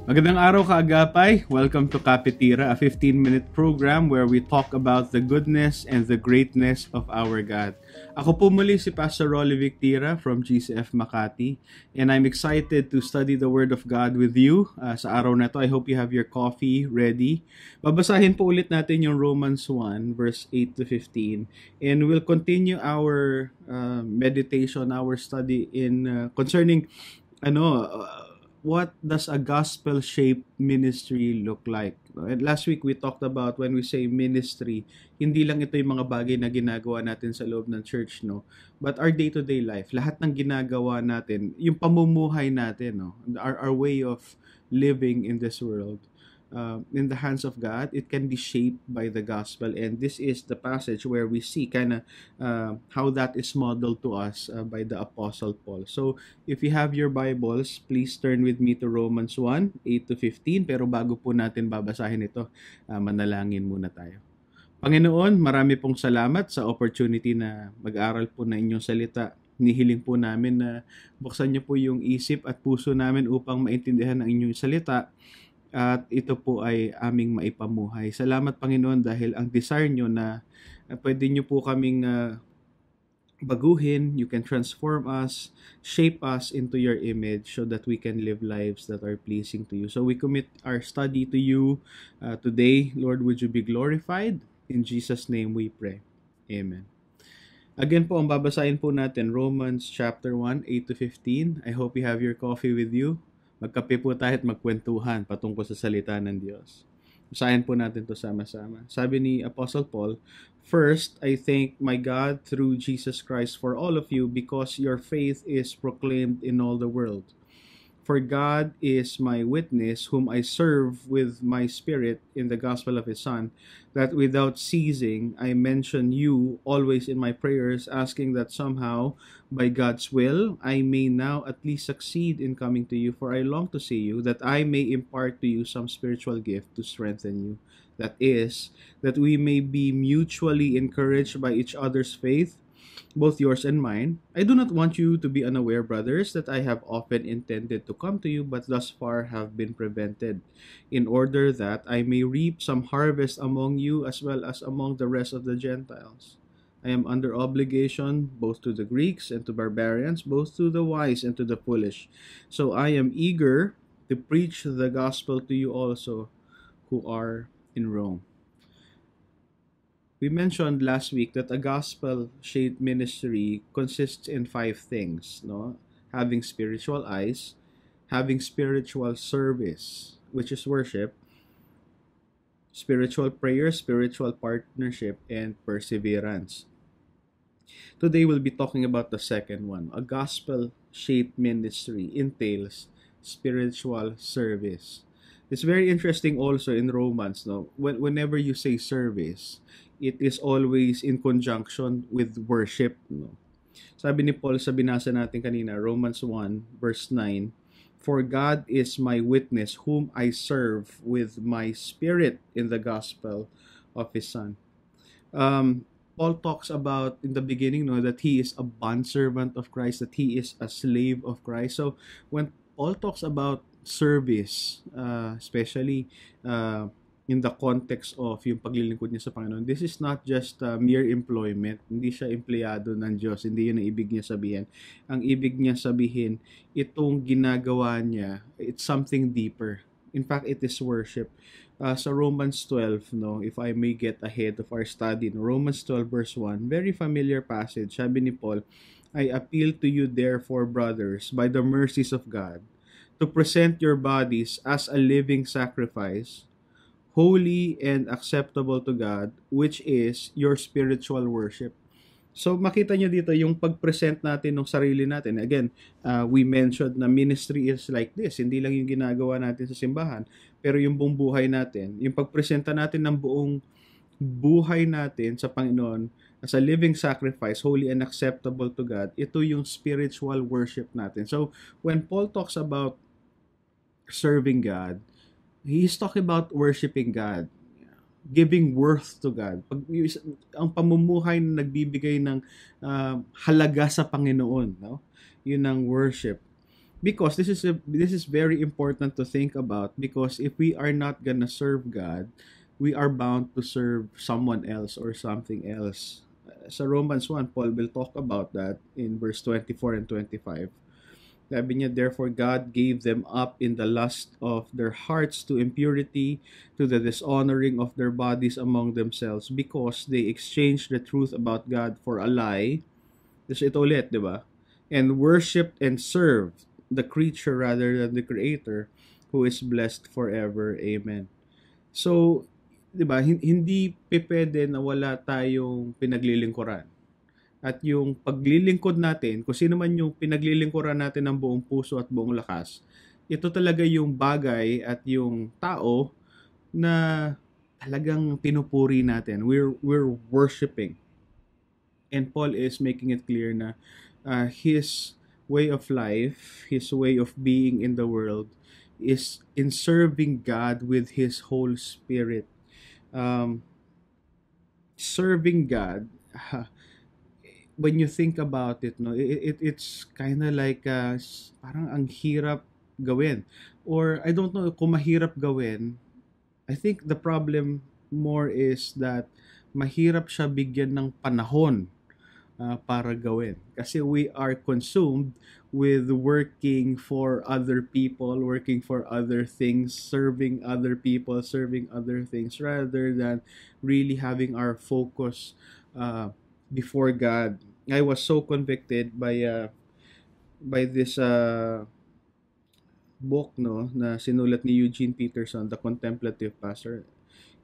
Magandang araw kaagapay. Welcome to Kapitira, a 15-minute program where we talk about the goodness and the greatness of our God. Ako po muli si Pastor Rolly Victira from GCF Makati, and I'm excited to study the Word of God with you sa araw na to. I hope you have your coffee ready. Babasahin po ulit natin yung Romans 1 verse 8 to 15, and we'll continue our meditation, our study in concerning what does a gospel-shaped ministry look like? And last week, we talked about when we say ministry, hindi lang ito yung mga bagay na ginagawa natin sa loob ng church, no? But our day-to-day life, lahat ng ginagawa natin, yung pamumuhay natin, no? Our way of living in this world. In the hands of God, it can be shaped by the gospel, and this is the passage where we see kind of how that is modeled to us by the Apostle Paul. So, if you have your Bibles, please turn with me to Romans 1, 8 to 15. Pero bago po natin babasahin ito, manalangin muna tayo. Panginoon, marami pong salamat sa opportunity na mag-aral po na inyong salita. Nihiling po namin na buksan niyo po yung isip at puso namin upang maintindihan ang inyong salita. At ito po ay aming maipamuhay. Salamat Panginoon dahil ang desire nyo na pwede nyo po kaming baguhin, you can transform us, shape us into your image so that we can live lives that are pleasing to you. So we commit our study to you today. Lord, would you be glorified? In Jesus' name we pray. Amen. Again po, ang babasahin po natin, Romans chapter 1, 8 to 15. I hope you have your coffee with you. Magkape po tayo at magkwentuhan patungkol sa salita ng Diyos. Basahin po natin to sama-sama. Sabi ni Apostle Paul, "First, I thank my God through Jesus Christ for all of you because your faith is proclaimed in all the world. For God is my witness, whom I serve with my spirit in the gospel of His Son, that without ceasing I mention you always in my prayers, asking that somehow, by God's will, I may now at least succeed in coming to you, for I long to see you, that I may impart to you some spiritual gift to strengthen you. That is, that we may be mutually encouraged by each other's faith, both yours and mine. I do not want you to be unaware, brothers, that I have often intended to come to you, but thus far have been prevented, in order that I may reap some harvest among you as well as among the rest of the Gentiles. I am under obligation both to the Greeks and to barbarians, both to the wise and to the foolish. So I am eager to preach the gospel to you also who are in Rome." We mentioned last week that a gospel-shaped ministry consists in 5 things, no? Having spiritual eyes, having spiritual service, which is worship, spiritual prayer, spiritual partnership, and perseverance. Today we'll be talking about the second one. A gospel-shaped ministry entails spiritual service. It's very interesting also in Romans, no? Whenever you say service, it is always in conjunction with worship, no? Sabi ni Paul sa binasa natin kanina, Romans 1 verse 9, "For God is my witness, whom I serve with my spirit in the gospel of His Son." Paul talks about in the beginning, no, that he is a bondservant of Christ, that he is a slave of Christ. So when Paul talks about service, especially in the context of yung paglilingkod niya sa Panginoon, this is not just mere employment. Hindi siya empleyado ng Diyos. Hindi yun ang ibig niya sabihin. Ang ibig niya sabihin, itong ginagawa niya, it's something deeper. In fact, it is worship. Sa Romans 12, no, if I may get ahead of our study, no, Romans 12 verse 1, very familiar passage. Sabi ni Paul, "I appeal to you therefore, brothers, by the mercies of God, to present your bodies as a living sacrifice, holy and acceptable to God, which is your spiritual worship." So makita nyo dito yung pag-present natin ng sarili natin. Again, we mentioned na ministry is like this. Hindi lang yung ginagawa natin sa simbahan, pero yung buong buhay natin. Yung pagpresenta natin ng buong buhay natin sa Panginoon as a living sacrifice, holy and acceptable to God, ito yung spiritual worship natin. So when Paul talks about serving God, he's talking about worshiping God, giving worth to God. Ang pamumuhay na nagbibigay ng halaga sa Panginoon, no? Yun ang worship. Because this is very important to think about, because if we are not gonna serve God, we are bound to serve someone else or something else. Sa Romans 1, Paul will talk about that in verse 24 and 25. Sabi niya, therefore God gave them up in the lust of their hearts to impurity, to the dishonoring of their bodies among themselves, because they exchanged the truth about God for a lie. Tapos ito ulit, di ba? And worshipped and served the creature rather than the Creator, who is blessed forever. Amen. So, di ba, hindi pwede na wala tayong pinaglilingkuran. At yung paglilingkod natin, kung sino man yung pinaglilingkuran natin ng buong puso at buong lakas, ito talaga yung bagay at yung tao na talagang pinupuri natin. We're worshiping. And Paul is making it clear na his way of life, his way of being in the world is in serving God with his whole spirit. Serving God, when you think about it, no, it's kind of like parang ang hirap gawin. Or I don't know kung mahirap gawin. I think the problem more is that mahirap siya bigyan ng panahon para gawin. Kasi we are consumed with working for other people, working for other things, serving other people, serving other things, rather than really having our focus before God. I was so convicted by this book, no, na sinulat ni Eugene Peterson, The Contemplative Pastor.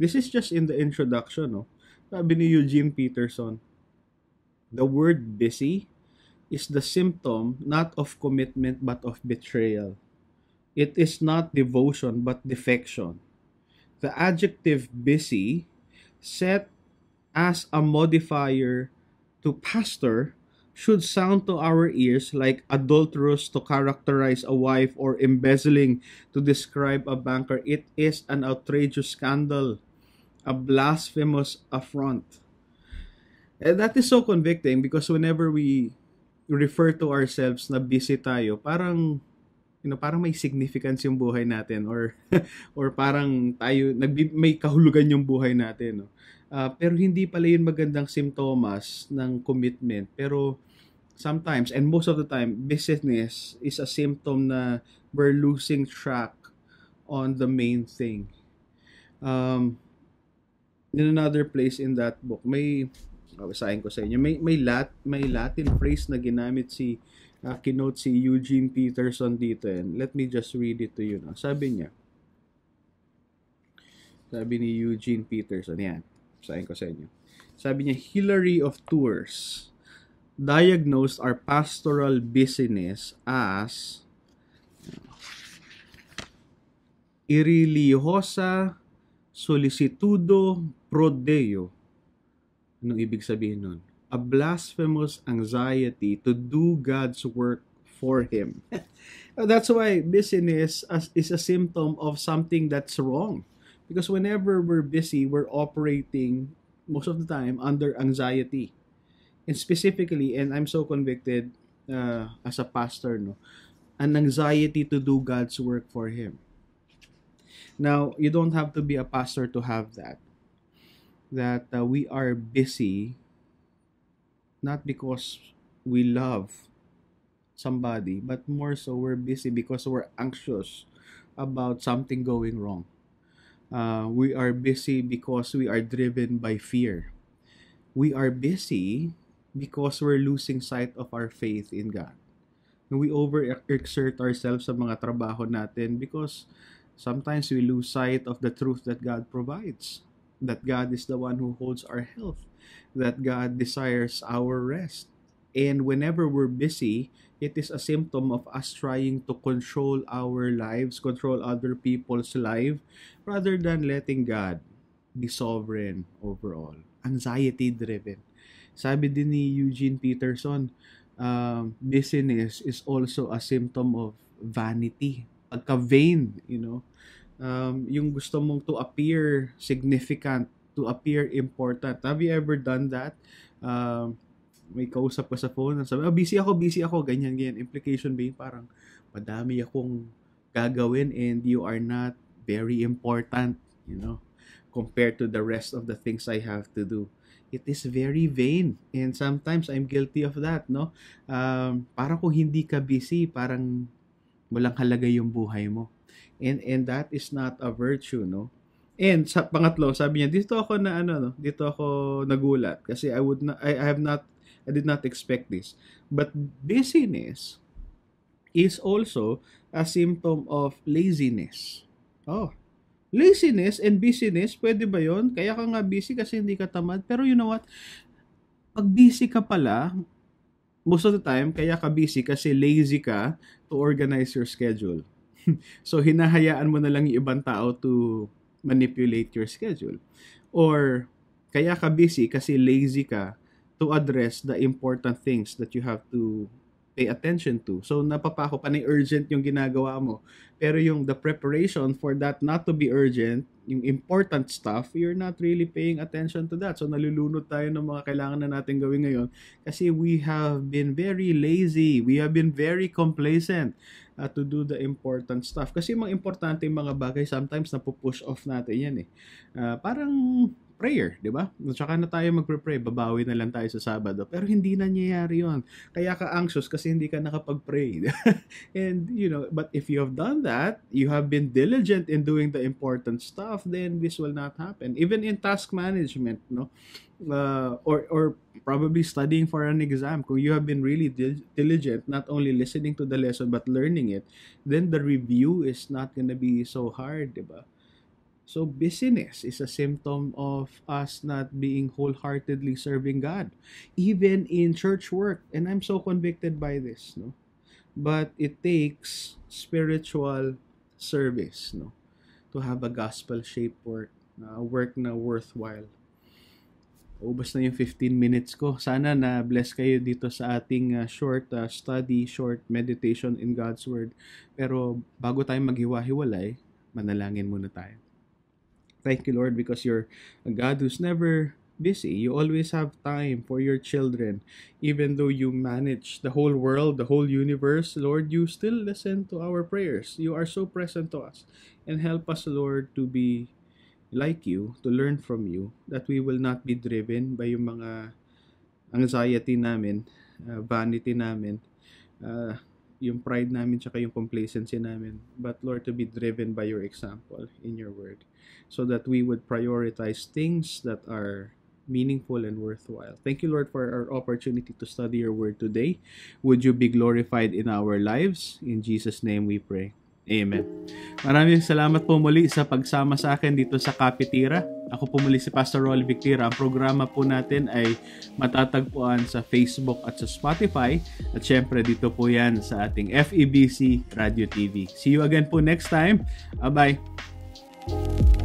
This is just in the introduction, no. Sabi ni Eugene Peterson, the word busy is the symptom not of commitment but of betrayal. It is not devotion but defection. The adjective busy, set as a modifier to pastor, should sound to our ears like adulterous to characterize a wife or embezzling to describe a banker. It is an outrageous scandal, a blasphemous affront. And that is so convicting, because whenever we refer to ourselves na busy tayo, parang parang may significance yung buhay natin, or or parang tayo may kahulugan yung buhay natin, no. Pero hindi pala yun magandang simptomas ng commitment. Pero sometimes, and most of the time, busyness is a symptom na we're losing track on the main thing. In another place in that book, basahin ko sa inyo, may Latin phrase na ginamit kinote si Eugene Peterson dito, and let me just read it to you. No? Sabi ni Eugene Peterson, yan, basahin ko sa inyo. Sabi niya, Hilary of Tours diagnosed our pastoral busyness as irreligiosa solicitudo pro Deo. Anong ibig sabihin nun? A blasphemous anxiety to do God's work for Him. That's why busyness is a symptom of something that's wrong. Because whenever we're busy, we're operating most of the time under anxiety. And specifically, and I'm so convicted as a pastor, no, an anxiety to do God's work for Him. Now, you don't have to be a pastor to have that. That we are busy not because we love somebody, but more so we're busy because we're anxious about something going wrong. We are busy because we are driven by fear. We are busy because we're losing sight of our faith in God. And we overexert ourselves sa mga trabaho natin because sometimes we lose sight of the truth that God provides. That God is the one who holds our health, that God desires our rest. And whenever we're busy, it is a symptom of us trying to control our lives, control other people's life, rather than letting God be sovereign over all. Anxiety-driven. Sabi din ni Eugene Peterson, busyness is also a symptom of vanity. Pagka-vain, yung gusto mong to appear significant, to appear important. Have you ever done that? May kausap ka sa phone, sabi, busy ako, ganyan. Implication being parang, madami akong gagawin and you are not very important, you know, compared to the rest of the things I have to do. It is very vain. And sometimes I'm guilty of that, no? Parang kung hindi ka busy, parang walang halaga yung buhay mo. And that is not a virtue, no? And sa pangatlo, sabi niya, dito ako na ano, no? Dito ako nagulat kasi I did not expect this. But busyness is also a symptom of laziness. Oh, laziness and busyness, pwede ba yon? Kaya ka nga busy kasi hindi ka tamad. Pero you know what? Pag busy ka pala, most of the time, kaya ka busy kasi lazy ka to organize your schedule. So, hinahayaan mo na lang yung ibang tao to manipulate your schedule. Or, kaya ka busy kasi lazy ka to address the important things that you have to pay attention to. So, napapako pa na urgent yung ginagawa mo. Pero yung the preparation for that not to be urgent, yung important stuff, you're not really paying attention to that. So, nalulunod tayo ng mga kailangan na natin gawin ngayon kasi we have been very lazy. We have been very complacent to do the important stuff. Kasi mga importante yung mga bagay, sometimes napupush off natin yan eh. Parang prayer, di ba? Tsaka na tayo magpre-pray, babawi na lang tayo sa Sabado. Pero hindi nangyayari yun. Kaya ka anxious kasi hindi ka nakapag-pray. And, you know, but if you have done that, you have been diligent in doing the important stuff, then this will not happen. Even in task management, no? Or probably studying for an exam, kung you have been really diligent, not only listening to the lesson but learning it, then the review is not gonna be so hard, di ba? So busyness is a symptom of us not being wholeheartedly serving God, even in church work. And I'm so convicted by this, no? But it takes spiritual service, no, to have a gospel-shaped work, work na worthwhile. Ubos na yung 15 minutes ko. Sana na bless kayo dito sa ating short study, short meditation in God's Word. Pero bago tayo maghiwa-hiwalay, manalangin muna tayo. Thank you, Lord, because you're a God who's never busy. You always have time for your children. Even though you manage the whole world, the whole universe, Lord, you still listen to our prayers. You are so present to us. And help us, Lord, to be like you, to learn from you, that we will not be driven by yung mga anxiety namin, vanity namin, yung pride namin, tsaka yung complacency namin. But Lord, to be driven by your example in your word, so that we would prioritize things that are meaningful and worthwhile. Thank you, Lord, for our opportunity to study your word today. Would you be glorified in our lives? In Jesus' name we pray. Amen. Maraming salamat po muli sa pagsama sa akin dito sa Kapitira. Ako po muli si Pastor Rolly Victira. Ang programa po natin ay matatagpuan sa Facebook at sa Spotify. At syempre dito po yan sa ating FEBC Radio TV. See you again po next time. Bye-bye.